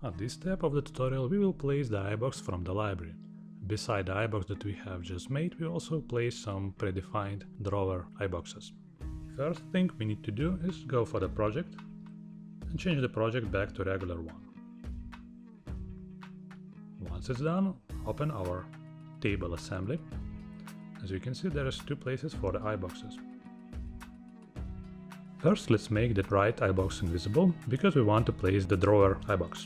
At this step of the tutorial we will place the iBox from the library. Beside the iBox that we have just made, we also place some predefined drawer iBoxes. First thing we need to do is go for the project and change the project back to regular one. Once it's done, open our table assembly. As you can see, there is two places for the iBoxes. First, let's make the right iBox invisible, because we want to place the drawer iBox.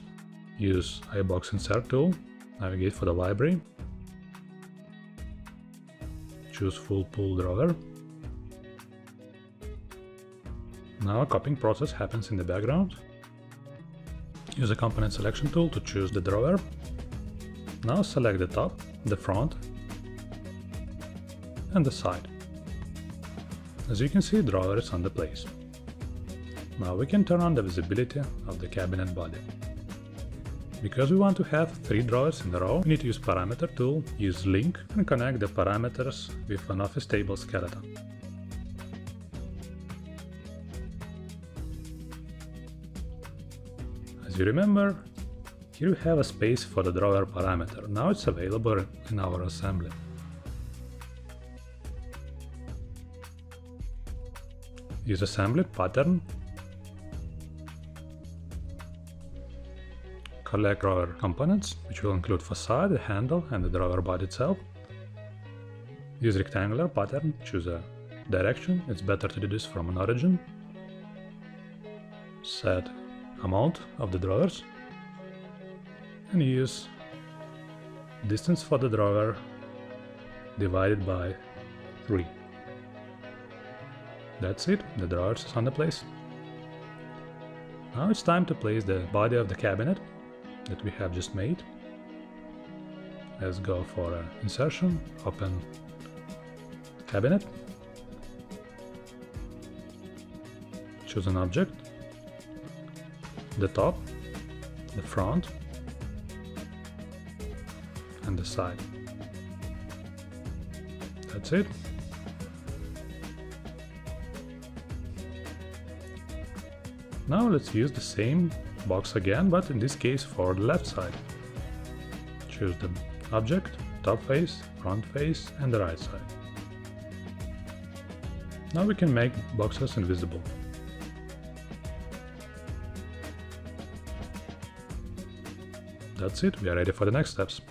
Use iBox insert tool, navigate for the library, choose full pull drawer. Now a copying process happens in the background. Use the component selection tool to choose the drawer. Now select the top, the front and the side. As you can see, the drawer is on the place. Now we can turn on the visibility of the cabinet body. Because we want to have 3 drawers in a row, we need to use parameter tool, use link and connect the parameters with an office table skeleton. As you remember, here we have a space for the drawer parameter. Now it's available in our assembly. Use assembly pattern. Collect drawer components, which will include facade, the handle and the drawer body itself. Use rectangular pattern, choose a direction, it's better to do this from an origin. Set amount of the drawers and use distance for the drawer divided by 3. That's it, the drawer is on the place. Now it's time to place the body of the cabinet that we have just made. Let's go for insertion, open cabinet, choose an object, the top, the front and the side. That's it. Now let's use the same box again, but in this case for the left side. Choose the object, top face, front face and the right side. Now we can make boxes invisible. That's it, we are ready for the next steps.